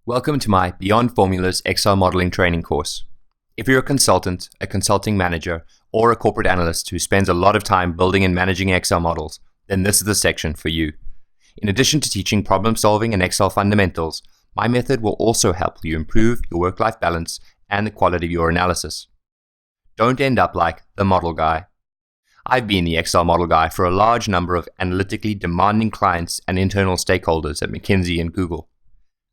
Welcome to my BeyondFormulas Excel modeling training course. If you're a consultant, a consulting manager, or a corporate analyst who spends a lot of time building and managing Excel models, then this is the section for you. In addition to teaching problem solving and Excel fundamentals, my method will also help you improve your work-life balance and the quality of your analysis. Don't end up like the model guy. I've been the Excel model guy for a large number of analytically demanding clients and internal stakeholders at McKinsey and Google.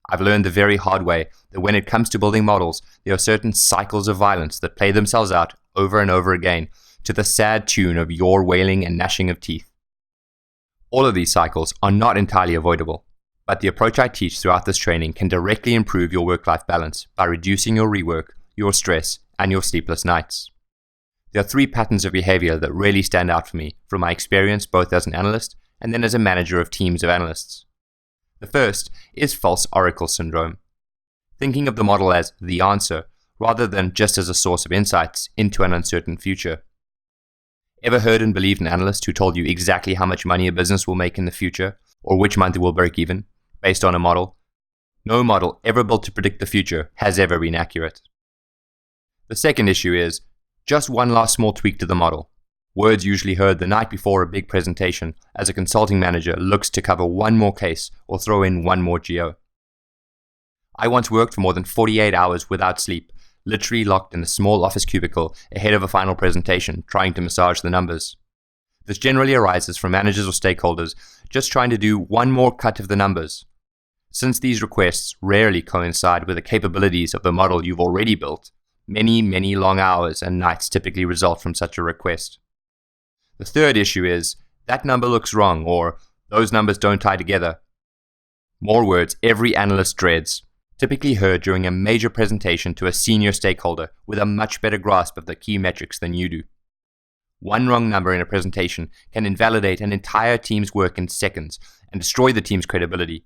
I've learned the very hard way that when it comes to building models, there are certain cycles of violence that play themselves out over and over again to the sad tune of your wailing and gnashing of teeth. All of these cycles are not entirely avoidable, but the approach I teach throughout this training can directly improve your work-life balance by reducing your rework, your stress, and your sleepless nights. There are 3 patterns of behavior that really stand out for me from my experience both as an analyst and then as a manager of teams of analysts. The first is false oracle syndrome, thinking of the model as the answer rather than just as a source of insights into an uncertain future. Ever heard and believed an analyst who told you exactly how much money a business will make in the future or which month it will break even based on a model? No model ever built to predict the future has ever been accurate. The second issue is just one last small tweak to the model. Words usually heard the night before a big presentation as a consulting manager looks to cover one more case or throw in one more geo. I once worked for more than 48 hours without sleep, literally locked in a small office cubicle ahead of a final presentation trying to massage the numbers. This generally arises from managers or stakeholders just trying to do one more cut of the numbers. Since these requests rarely coincide with the capabilities of the model you've already built, many long hours and nights typically result from such a request. The third issue is, that number looks wrong, or those numbers don't tie together. More words every analyst dreads, typically heard during a major presentation to a senior stakeholder with a much better grasp of the key metrics than you do. One wrong number in a presentation can invalidate an entire team's work in seconds and destroy the team's credibility.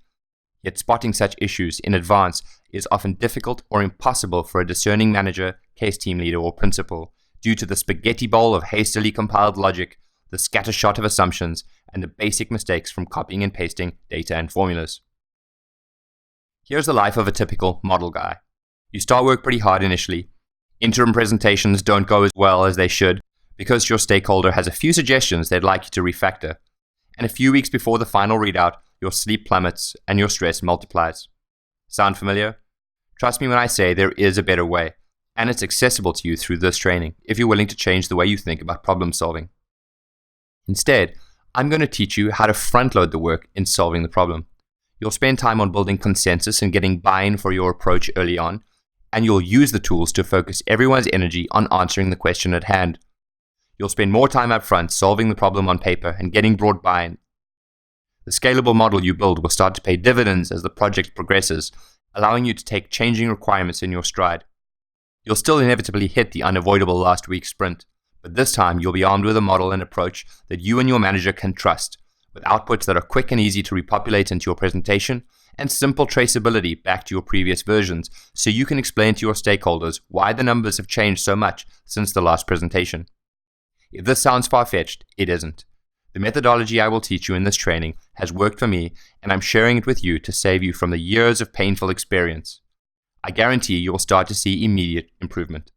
Yet spotting such issues in advance is often difficult or impossible for a discerning manager, case team leader, or principal, due to the spaghetti bowl of hastily compiled logic, the scattershot of assumptions, and the basic mistakes from copying and pasting data and formulas. Here's the life of a typical model guy. You start work pretty hard initially. Interim presentations don't go as well as they should because your stakeholder has a few suggestions they'd like you to refactor. And a few weeks before the final readout, your sleep plummets and your stress multiplies. Sound familiar? Trust me when I say there is a better way. And it's accessible to you through this training if you're willing to change the way you think about problem solving. Instead, I'm going to teach you how to front-load the work in solving the problem. You'll spend time on building consensus and getting buy-in for your approach early on, and you'll use the tools to focus everyone's energy on answering the question at hand. You'll spend more time up front solving the problem on paper and getting broad buy-in. The scalable model you build will start to pay dividends as the project progresses, allowing you to take changing requirements in your stride. You'll still inevitably hit the unavoidable last week sprint, but this time you'll be armed with a model and approach that you and your manager can trust, with outputs that are quick and easy to repopulate into your presentation and simple traceability back to your previous versions so you can explain to your stakeholders why the numbers have changed so much since the last presentation. If this sounds far-fetched, it isn't. The methodology I will teach you in this training has worked for me, and I'm sharing it with you to save you from the years of painful experience. I guarantee you'll start to see immediate improvement.